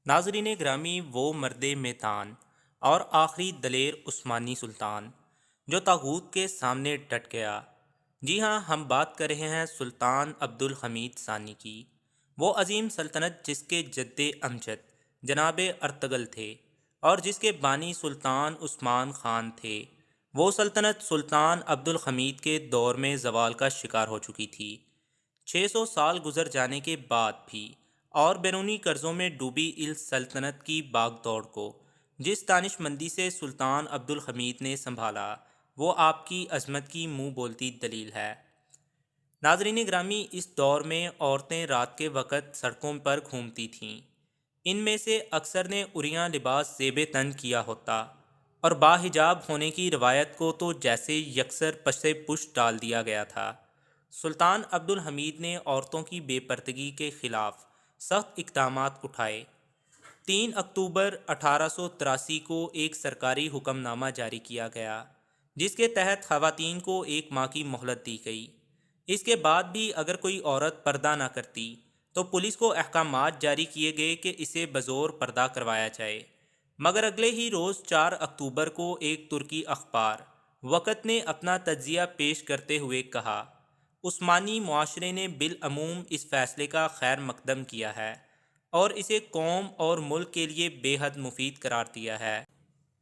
ناظرین گرامی، وہ مرد میدان اور آخری دلیر عثمانی سلطان جو طاغوت کے سامنے ڈٹ گیا۔ جی ہاں، ہم بات کر رہے ہیں سلطان عبد الحمید ثانی کی، وہ عظیم سلطنت جس کے جد امجد جناب ارطغرل تھے اور جس کے بانی سلطان عثمان خان تھے۔ وہ سلطنت سلطان عبد الحمید کے دور میں زوال کا شکار ہو چکی تھی۔ 600 سال گزر جانے کے بعد بھی اور بیرونی قرضوں میں ڈوبی اس سلطنت کی باغ دوڑ کو جس دانش مندی سے سلطان عبد الحمید نے سنبھالا، وہ آپ کی عظمت کی منہ بولتی دلیل ہے۔ ناظرین گرامی، اس دور میں عورتیں رات کے وقت سڑکوں پر گھومتی تھیں۔ ان میں سے اکثر نے عریاں لباس زیب تن کیا ہوتا اور باحجاب ہونے کی روایت کو تو جیسے یکسر پس پش ڈال دیا گیا تھا۔ سلطان عبد الحمید نے عورتوں کی بے پردگی کے خلاف سخت اقدامات اٹھائے۔ 3 اکتوبر 1883 کو ایک سرکاری حکم نامہ جاری کیا گیا جس کے تحت خواتین کو 1 ماہ کی مہلت دی گئی۔ اس کے بعد بھی اگر کوئی عورت پردہ نہ کرتی تو پولیس کو احکامات جاری کیے گئے کہ اسے بزور پردہ کروایا جائے، مگر اگلے ہی روز 4 اکتوبر کو ایک ترکی اخبار وقت نے اپنا تجزیہ پیش کرتے ہوئے کہا، عثمانی معاشرے نے بالعموم اس فیصلے کا خیر مقدم کیا ہے اور اسے قوم اور ملک کے لیے بے حد مفید قرار دیا ہے۔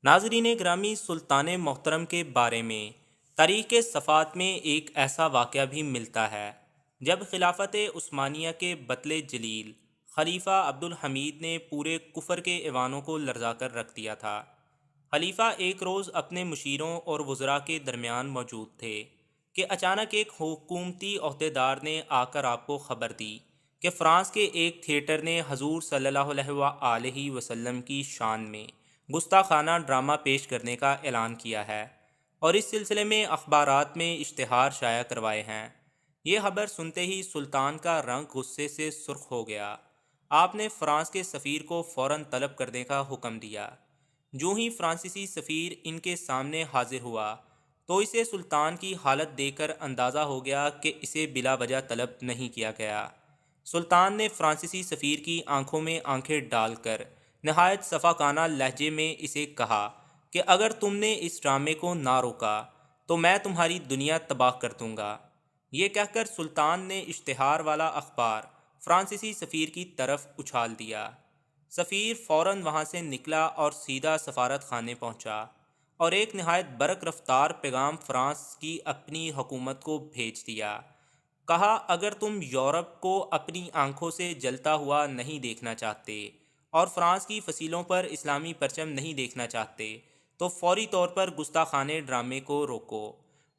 ناظرین گرامی، سلطان محترم کے بارے میں تاریخ کے صفحات میں ایک ایسا واقعہ بھی ملتا ہے جب خلافت عثمانیہ کے بطل جلیل خلیفہ عبد الحمید نے پورے کفر کے ایوانوں کو لرزا کر رکھ دیا تھا۔ خلیفہ ایک روز اپنے مشیروں اور وزراء کے درمیان موجود تھے کہ اچانک ایک حکومتی عہدیدار نے آ کر آپ کو خبر دی کہ فرانس کے ایک تھیٹر نے حضور صلی اللہ علیہ وسلم کی شان میں گستاخانہ ڈرامہ پیش کرنے کا اعلان کیا ہے اور اس سلسلے میں اخبارات میں اشتہار شائع کروائے ہیں۔ یہ خبر سنتے ہی سلطان کا رنگ غصے سے سرخ ہو گیا۔ آپ نے فرانس کے سفیر کو فوراً طلب کرنے کا حکم دیا۔ جو ہی فرانسیسی سفیر ان کے سامنے حاضر ہوا تو اسے سلطان کی حالت دیکھ کر اندازہ ہو گیا کہ اسے بلا وجہ طلب نہیں کیا گیا۔ سلطان نے فرانسیسی سفیر کی آنکھوں میں آنکھیں ڈال کر نہایت صفاقانہ لہجے میں اسے کہا کہ اگر تم نے اس ڈرامے کو نہ روکا تو میں تمہاری دنیا تباہ کر دوں گا۔ یہ کہہ کر سلطان نے اشتہار والا اخبار فرانسیسی سفیر کی طرف اچھال دیا۔ سفیر فوراً وہاں سے نکلا اور سیدھا سفارت خانے پہنچا اور ایک نہایت برق رفتار پیغام فرانس کی اپنی حکومت کو بھیج دیا۔ کہا، اگر تم یورپ کو اپنی آنکھوں سے جلتا ہوا نہیں دیکھنا چاہتے اور فرانس کی فصیلوں پر اسلامی پرچم نہیں دیکھنا چاہتے تو فوری طور پر گستاخانہ ڈرامے کو روکو۔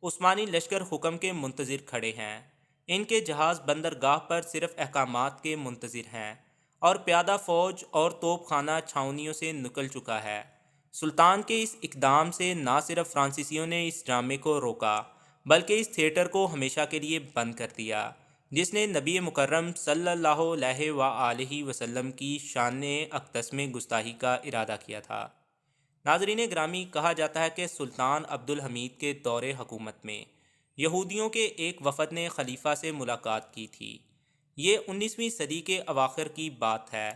عثمانی لشکر حکم کے منتظر کھڑے ہیں، ان کے جہاز بندرگاہ پر صرف احکامات کے منتظر ہیں اور پیادہ فوج اور توپ خانہ چھاؤنیوں سے نکل چکا ہے۔ سلطان کے اس اقدام سے نہ صرف فرانسیسیوں نے اس ڈرامے کو روکا بلکہ اس تھیٹر کو ہمیشہ کے لیے بند کر دیا جس نے نبی مکرم صلی اللہ علیہ وآلہ وسلم کی شان اقدس میں گستاخی کا ارادہ کیا تھا۔ ناظرین گرامی، کہا جاتا ہے کہ سلطان عبد الحمید کے دور حکومت میں یہودیوں کے ایک وفد نے خلیفہ سے ملاقات کی تھی۔ یہ 19ویں صدی کے اواخر کی بات ہے۔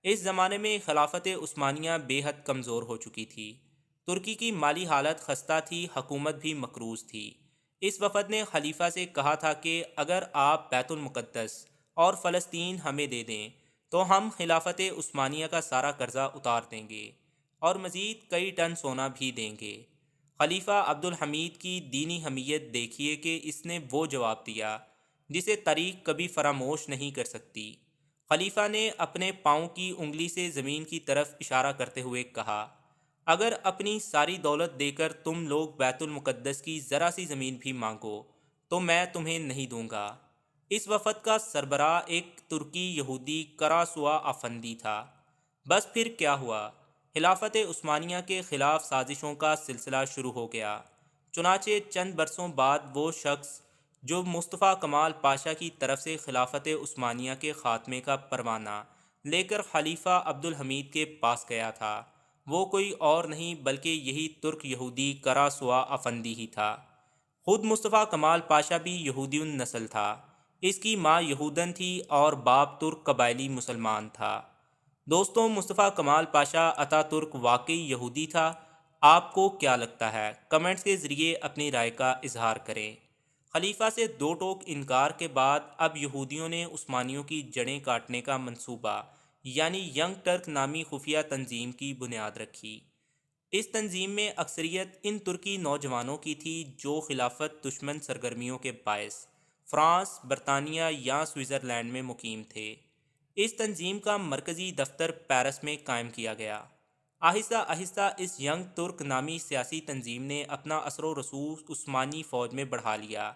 اس زمانے میں خلافت عثمانیہ بے حد کمزور ہو چکی تھی۔ ترکی کی مالی حالت خستہ تھی، حکومت بھی مقروض تھی۔ اس وفد نے خلیفہ سے کہا تھا کہ اگر آپ بیت المقدس اور فلسطین ہمیں دے دیں تو ہم خلافت عثمانیہ کا سارا قرضہ اتار دیں گے اور مزید کئی ٹن سونا بھی دیں گے۔ خلیفہ عبد الحمید کی دینی حمیت دیکھیے کہ اس نے وہ جواب دیا جسے تاریخ کبھی فراموش نہیں کر سکتی۔ خلیفہ نے اپنے پاؤں کی انگلی سے زمین کی طرف اشارہ کرتے ہوئے کہا، اگر اپنی ساری دولت دے کر تم لوگ بیت المقدس کی ذرا سی زمین بھی مانگو تو میں تمہیں نہیں دوں گا۔ اس وفد کا سربراہ ایک ترکی یہودی کراسوا افندی تھا۔ بس پھر کیا ہوا؟ خلافت عثمانیہ کے خلاف سازشوں کا سلسلہ شروع ہو گیا۔ چنانچہ چند برسوں بعد وہ شخص جو مصطفیٰ کمال پاشا کی طرف سے خلافت عثمانیہ کے خاتمے کا پروانہ لے کر خلیفہ عبد الحمید کے پاس گیا تھا، وہ کوئی اور نہیں بلکہ یہی ترک یہودی کراسوا افندی ہی تھا۔ خود مصطفیٰ کمال پاشا بھی یہودی النسل تھا۔ اس کی ماں یہودن تھی اور باپ ترک قبائلی مسلمان تھا۔ دوستوں، مصطفیٰ کمال پاشا اتا ترک واقعی یہودی تھا؟ آپ کو کیا لگتا ہے؟ کمنٹس کے ذریعے اپنی رائے کا اظہار کریں۔ خلیفہ سے دو ٹوک انکار کے بعد اب یہودیوں نے عثمانیوں کی جڑیں کاٹنے کا منصوبہ یعنی ینگ ٹرک نامی خفیہ تنظیم کی بنیاد رکھی۔ اس تنظیم میں اکثریت ان ترکی نوجوانوں کی تھی جو خلافت دشمن سرگرمیوں کے باعث فرانس، برطانیہ یا سوئٹزرلینڈ میں مقیم تھے۔ اس تنظیم کا مرکزی دفتر پیرس میں قائم کیا گیا۔ آہستہ آہستہ اس ینگ ترک نامی سیاسی تنظیم نے اپنا اثر و رسوخ عثمانی فوج میں بڑھا لیا۔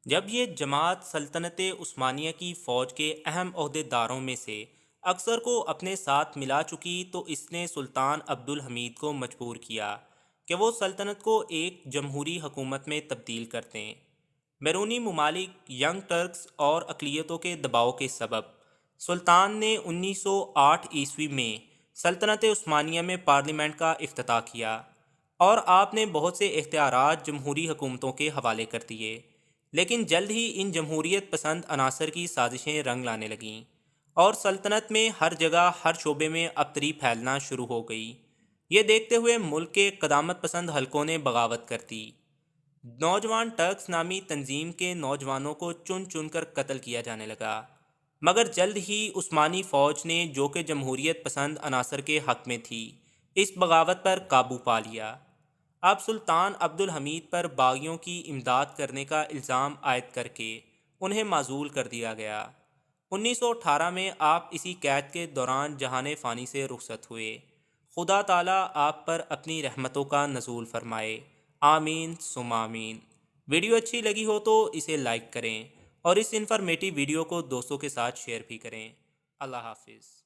جب یہ جماعت سلطنت عثمانیہ کی فوج کے اہم عہدے داروں میں سے اکثر کو اپنے ساتھ ملا چکی تو اس نے سلطان عبد الحمید کو مجبور کیا کہ وہ سلطنت کو ایک جمہوری حکومت میں تبدیل کر دیں۔ بیرونی ممالک، ینگ ٹرکس اور اقلیتوں کے دباؤ کے سبب سلطان نے 1908 میں سلطنت عثمانیہ میں پارلیمنٹ کا افتتاح کیا اور آپ نے بہت سے اختیارات جمہوری حکومتوں کے حوالے کر دیے، لیکن جلد ہی ان جمہوریت پسند عناصر کی سازشیں رنگ لانے لگیں اور سلطنت میں ہر جگہ ہر شعبے میں ابتری پھیلنا شروع ہو گئی۔ یہ دیکھتے ہوئے ملک کے قدامت پسند حلقوں نے بغاوت کر دی۔ نوجوان ٹرکس نامی تنظیم کے نوجوانوں کو چن چن کر قتل کیا جانے لگا، مگر جلد ہی عثمانی فوج نے، جو کہ جمہوریت پسند عناصر کے حق میں تھی، اس بغاوت پر قابو پا لیا۔ اب سلطان عبد الحمید پر باغیوں کی امداد کرنے کا الزام عائد کر کے انہیں معزول کر دیا گیا۔ 1918 میں آپ اسی قید کے دوران جہان فانی سے رخصت ہوئے۔ خدا تعالیٰ آپ پر اپنی رحمتوں کا نزول فرمائے، آمین ثم آمین۔ ویڈیو اچھی لگی ہو تو اسے لائک کریں اور اس انفارمیٹیو ویڈیو کو دوستوں کے ساتھ شیئر بھی کریں۔ اللہ حافظ۔